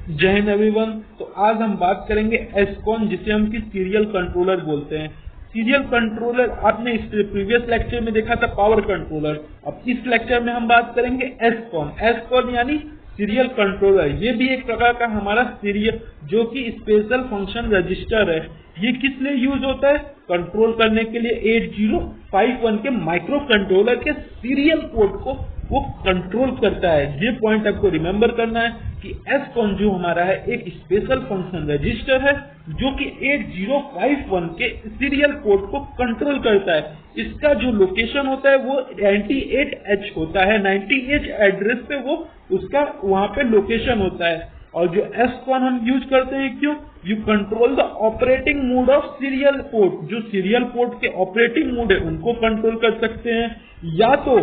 जय हिंद एवरीवन। तो आज हम बात करेंगे SCON, जिसे हम की सीरियल कंट्रोलर बोलते हैं। सीरियल कंट्रोलर आपने इस प्रीवियस लेक्चर में देखा था पावर कंट्रोलर। अब इस लेक्चर में हम बात करेंगे SCON यानी सीरियल कंट्रोलर। ये भी एक प्रकार का हमारा सीरियल जो कि स्पेशल फंक्शन रजिस्टर है। ये किस लिए यूज होता है? कंट्रोल करने के लिए 8051 के माइक्रो कंट्रोलर के सीरियल पोर्ट को वो कंट्रोल करता है। ये पॉइंट आपको रिमेम्बर करना है कि SCON जो हमारा है एक स्पेशल फंक्शन रजिस्टर है जो कि 8051 के सीरियल पोर्ट को कंट्रोल करता है। इसका जो लोकेशन होता है वो 98H होता है। 98 एड्रेस पे वो उसका वहां पे लोकेशन होता है। और जो SCON हम यूज करते हैं क्यों? You control the operating mode of serial port. जो सीरियल पोर्ट के ऑपरेटिंग मोड है उनको कंट्रोल कर सकते हैं, या तो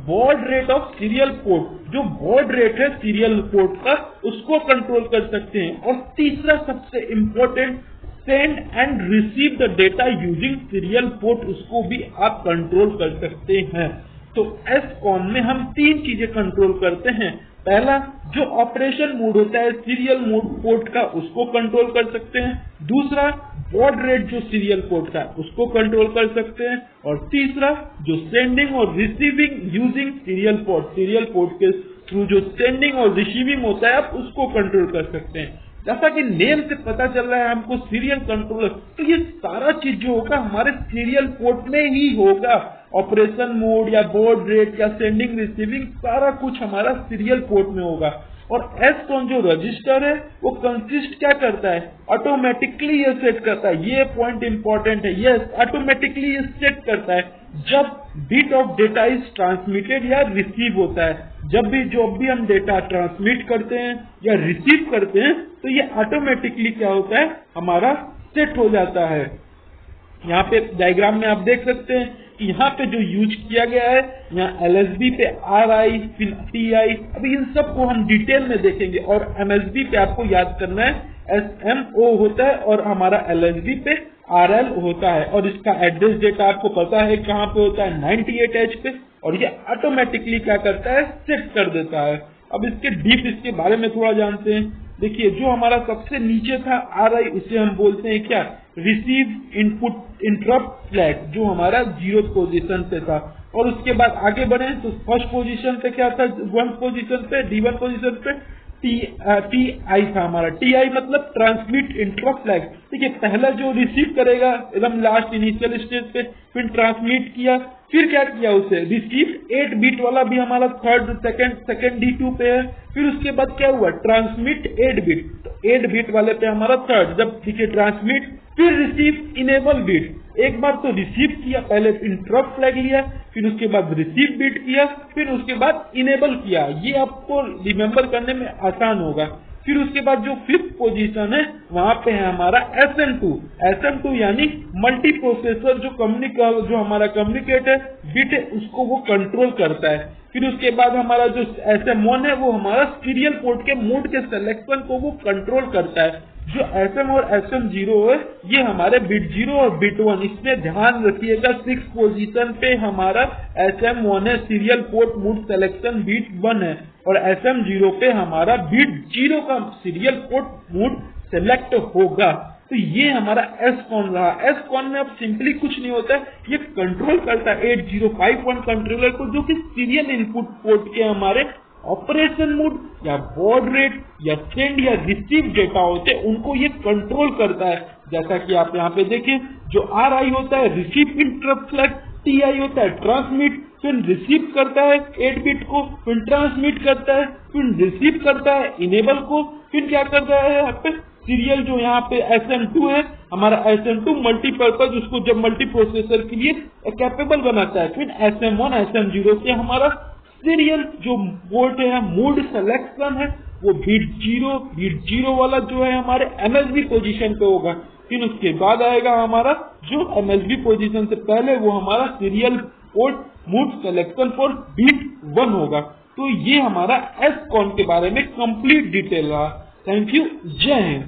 baud rate of serial port, जो बॉड रेट है सीरियल पोर्ट का उसको कंट्रोल कर सकते हैं। और तीसरा सबसे important, send and receive the data using serial port, उसको भी आप कंट्रोल कर सकते हैं। तो SCON में हम तीन चीजें कंट्रोल करते हैं। पहला, जो ऑपरेशन मोड होता है सीरियल मोड पोर्ट का उसको कंट्रोल कर सकते हैं। दूसरा, बॉड रेट जो सीरियल पोर्ट का उसको कंट्रोल कर सकते हैं। और तीसरा, जो सेंडिंग और रिसीविंग यूजिंग सीरियल पोर्ट के थ्रू जो सेंडिंग और रिसीविंग होता है आप उसको कंट्रोल कर सकते हैं। जैसा कि नेम से पता चल रहा है हमको सीरियल कंट्रोलर, तो ये सारा चीज जो होगा हमारे सीरियल पोर्ट में ही होगा। ऑपरेशन मोड या बॉड रेट या सेंडिंग रिसीविंग सारा कुछ हमारा सीरियल पोर्ट में होगा। और SCON जो रजिस्टर है वो कंसिस्ट क्या करता है? ऑटोमेटिकली ये सेट करता है। ये पॉइंट इंपॉर्टेंट है। यस, ऑटोमेटिकली ये सेट करता है जब bit of data is transmitted या रिसीव होता है। जब भी हम डेटा ट्रांसमिट करते हैं या रिसीव करते हैं तो ये ऑटोमेटिकली क्या होता है? हमारा सेट हो जाता है। यहाँ पे डायग्राम में आप देख सकते हैं कि यहाँ पे जो यूज किया गया है, यहाँ LSB पे RI फिर TI, अभी इन सबको हम डिटेल में देखेंगे। और MSB पे आपको याद करना है SMO होता है और हमारा LSB पे RL होता है। और इसका एड्रेस डेटा आपको पता है कहाँ पे होता है? 98H पे। और ये ऑटोमेटिकली क्या करता है? सेट कर देता है। अब इसके बारे में थोड़ा जानते हैं। देखिए, जो हमारा सबसे नीचे था RI, उसे हम बोलते हैं क्या? रिसीव इनपुट इंटरप्ट फ्लैग, जो हमारा 0th पोजीशन पे था। और उसके बाद आगे बढ़े तो फर्स्ट पोजीशन पे क्या था? 1 पोजीशन पे, D1 पोजीशन पे TI था हमारा। TI मतलब ट्रांसमिट इंटरप्ट फ्लैग। ठीक है, पहला जो रिसीव करेगा एकदम लास्ट इनिशियल स्टेज पे, फिर ट्रांसमिट किया, फिर क्या किया उसे रिसीव 8 बिट वाला भी हमारा सेकंड D2 पे है। फिर उसके बाद क्या हुआ? ट्रांसमिट 8 बिट, तो 8 बिट वाले पे हमारा थर्ड। जब देखिए ट्रांसमिट फिर रिसीव इनेबल बिट, एक बार तो रिसीव किया, पहले इंटरप्ट फ्लैग लिया, फिर उसके बाद रिसीव बिट किया, फिर उसके बाद इनेबल किया। ये आपको रिमेम्बर करने में आसान होगा। फिर उसके बाद जो 5th पोजीशन है वहां पे है हमारा SM2 यानी मल्टी प्रोसेसर, जो हमारा कम्युनिकेट है बिट है उसको वो कंट्रोल करता है। फिर उसके बाद हमारा जो SM1 है वो हमारा सीरियल पोर्ट के मोड के सिलेक्शन को वो कंट्रोल करता है। जो SM और SM0 है ये हमारे बिट 0 और बिट 1, इसमें ध्यान रखिएगा 6th पोजीशन पे हमारा SM1 है, serial port mode selection bit 1 है। और SM0 पे हमारा बिट 0 का सीरियल पोर्ट मोड सेलेक्ट होगा। तो ये हमारा SCON रहा। SCON में अब सिंपली कुछ नहीं होता है, ये कंट्रोल करता है 8051 कंट्रोलर को, जो कि सीरियल इनपुट पोर्ट के हमारे ऑपरेशन मोड या बॉड रेट या सेंड या रिसीव डेटा होते हैं उनको ये कंट्रोल करता है। जैसा कि आप यहाँ पे देखें, जो RI होता है रिसीव इंटरप्ट फ्लैग, TI होता है ट्रांसमिट, फिर रिसीव करता है 8 बिट को, फिर ट्रांसमिट करता है, फिर रिसीव करता है इनेबल को, फिर क्या करता है यहाँ पे सीरियल जो यहाँ पे SM2 है हमारा SM2 मल्टीपर्पज, उसको जब मल्टी प्रोसेसर के लिए कैपेबल बनाता है। फिर SM1 SM0 से हमारा सीरियल जो पोर्ट है मोड सिलेक्शन है वो बिट 0 वाला जो है हमारे MSB पोजीशन पे होगा। फिर उसके बाद आएगा हमारा जो MSB पोजीशन से पहले वो हमारा serial port mode selection for bit 1 होगा। तो ये हमारा SCON के बारे में कंप्लीट डिटेल रहा। थैंक यू, जय हिंद।